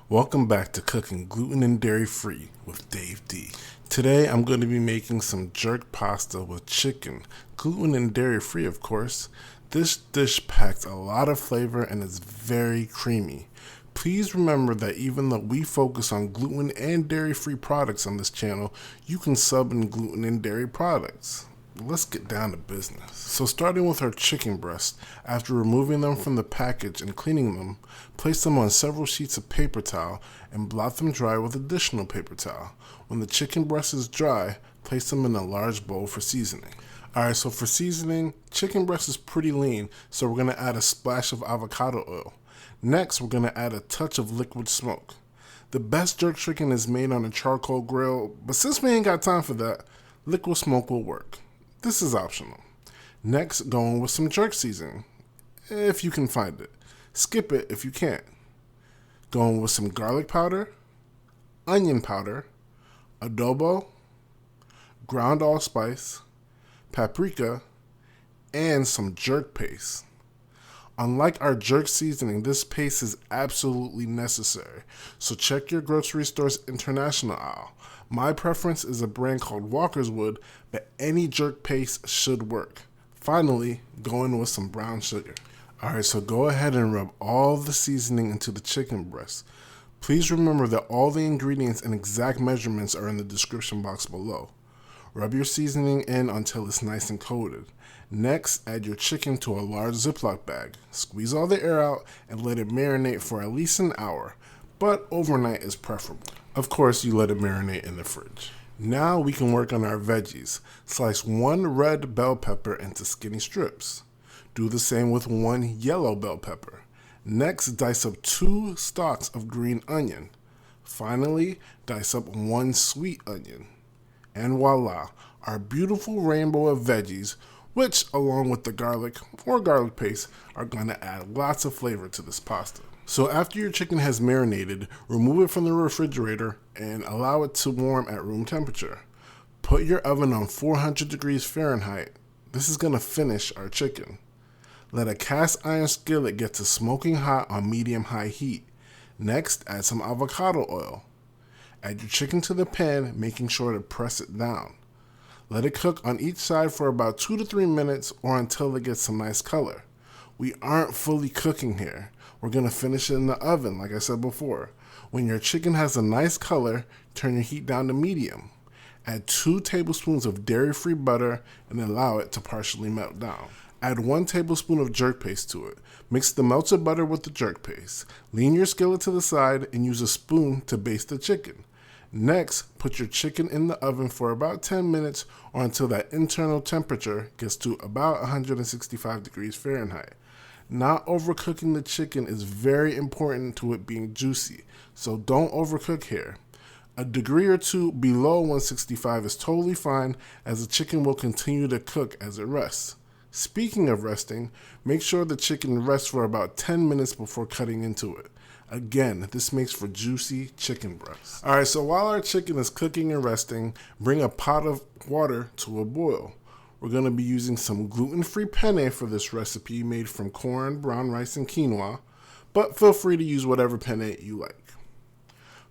Welcome back to Cooking Gluten and Dairy Free with Dave D. Today I'm going to be making some jerk pasta with chicken, gluten and dairy free of course. This dish packs a lot of flavor and is very creamy. Please remember that even though we focus on gluten and dairy free products on this channel, you can sub in gluten and dairy products. Let's get down to business. So starting with our chicken breasts, after removing them from the package and cleaning them, place them on several sheets of paper towel and blot them dry with additional paper towel. When the chicken breast is dry, place them in a large bowl for seasoning. Alright, so for seasoning, chicken breast is pretty lean, so we're going to add a splash of avocado oil. Next, we're going to add a touch of liquid smoke. The best jerk chicken is made on a charcoal grill, but since we ain't got time for that, liquid smoke will work. This is optional. Next, go in with some jerk seasoning, if you can find it. Skip it if you can't. Go in with some garlic powder, onion powder, adobo, ground allspice, paprika, and some jerk paste. Unlike our jerk seasoning, this paste is absolutely necessary, so check your grocery store's international aisle. My preference is a brand called Walker's Wood, but any jerk paste should work. Finally, go in with some brown sugar. Alright, so go ahead and rub all the seasoning into the chicken breast. Please remember that all the ingredients and exact measurements are in the description box below. Rub your seasoning in until it's nice and coated. Next, add your chicken to a large Ziploc bag. Squeeze all the air out and let it marinate for at least an hour, but overnight is preferable. Of course, you let it marinate in the fridge. Now we can work on our veggies. Slice one red bell pepper into skinny strips. Do the same with one yellow bell pepper. Next, dice up 2 stalks of green onion. Finally, dice up 1 sweet onion. And voila, our beautiful rainbow of veggies, which, along with the garlic or garlic paste, are going to add lots of flavor to this pasta. So after your chicken has marinated, remove it from the refrigerator and allow it to warm at room temperature. Put your oven on 400 degrees Fahrenheit. This is going to finish our chicken. Let a cast iron skillet get to smoking hot on medium-high heat. Next, add some avocado oil. Add your chicken to the pan, making sure to press it down. Let it cook on each side for about 2 to 3 minutes or until it gets some nice color. We aren't fully cooking here. We're going to finish it in the oven, like I said before. When your chicken has a nice color, turn your heat down to medium. Add 2 tablespoons of dairy-free butter and allow it to partially melt down. Add 1 tablespoon of jerk paste to it. Mix the melted butter with the jerk paste. Lean your skillet to the side and use a spoon to baste the chicken. Next, put your chicken in the oven for about 10 minutes or until that internal temperature gets to about 165 degrees Fahrenheit. Not overcooking the chicken is very important to it being juicy, so don't overcook here. A degree or 2 below 165 is totally fine, as the chicken will continue to cook as it rests. Speaking of resting, make sure the chicken rests for about 10 minutes before cutting into it. Again, this makes for juicy chicken breasts. Alright, so while our chicken is cooking and resting, bring a pot of water to a boil. We're going to be using some gluten-free penne for this recipe made from corn, brown rice, and quinoa, but feel free to use whatever penne you like.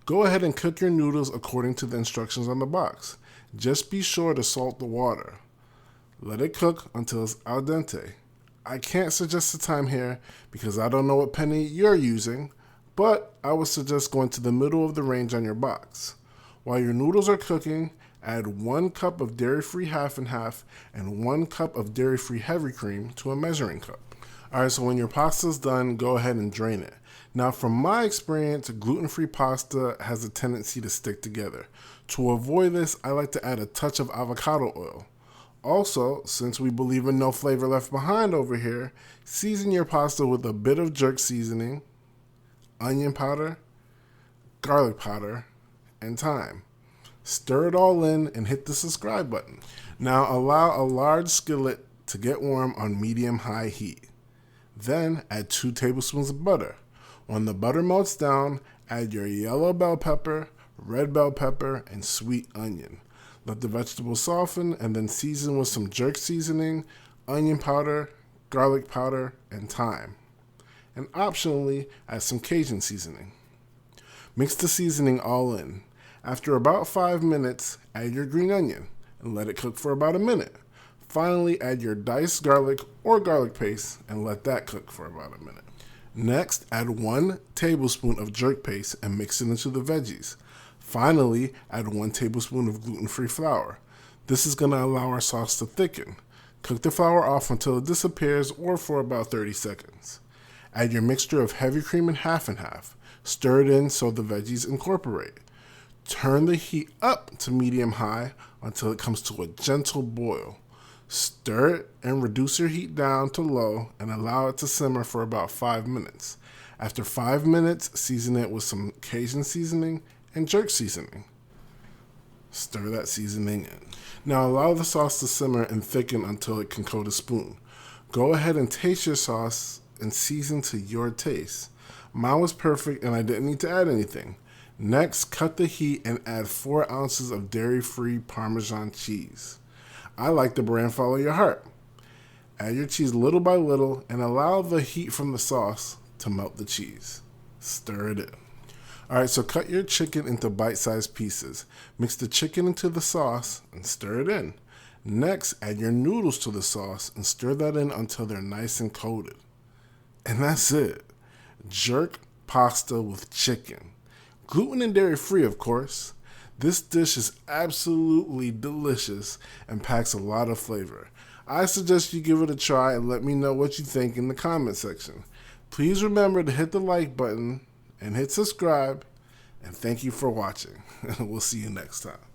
Go ahead and cook your noodles according to the instructions on the box. Just be sure to salt the water. Let it cook until it's al dente. I can't suggest a time here because I don't know what penne you're using, but I would suggest going to the middle of the range on your box. While your noodles are cooking, add 1 cup of dairy-free half and half and 1 cup of dairy-free heavy cream to a measuring cup. Alright, so when your pasta is done, go ahead and drain it. Now, from my experience, gluten-free pasta has a tendency to stick together. To avoid this, I like to add a touch of avocado oil. Also, since we believe in no flavor left behind over here, season your pasta with a bit of jerk seasoning, onion powder, garlic powder, and thyme. Stir it all in and hit the subscribe button. Now allow a large skillet to get warm on medium-high heat. Then add 2 tablespoons of butter. When the butter melts down, add your yellow bell pepper, red bell pepper, and sweet onion. Let the vegetables soften and then season with some jerk seasoning, onion powder, garlic powder, and thyme. And optionally, add some Cajun seasoning. Mix the seasoning all in. After about 5 minutes, add your green onion and let it cook for about a minute. Finally, add your diced garlic or garlic paste and let that cook for about a minute. Next, add 1 tablespoon of jerk paste and mix it into the veggies. Finally, add 1 tablespoon of gluten-free flour. This is going to allow our sauce to thicken. Cook the flour off until it disappears or for about 30 seconds. Add your mixture of heavy cream and half. Stir it in so the veggies incorporate. Turn the heat up to medium-high until it comes to a gentle boil. Stir it and reduce your heat down to low and allow it to simmer for about 5 minutes. After 5 minutes, season it with some Cajun seasoning and jerk seasoning. Stir that seasoning in. Now allow the sauce to simmer and thicken until it can coat a spoon. Go ahead and taste your sauce and season to your taste. Mine was perfect and I didn't need to add anything. Next, cut the heat and add 4 ounces of dairy-free Parmesan cheese. I like the brand Follow Your Heart. Add your cheese little by little and allow the heat from the sauce to melt the cheese. Stir it in. Alright, so cut your chicken into bite-sized pieces. Mix the chicken into the sauce and stir it in. Next, add your noodles to the sauce and stir that in until they're nice and coated. And that's it. Jerk pasta with chicken. Gluten and dairy free, of course. This dish is absolutely delicious and packs a lot of flavor. I suggest you give it a try and let me know what you think in the comment section. Please remember to hit the like button and hit subscribe. And thank you for watching. We'll see you next time.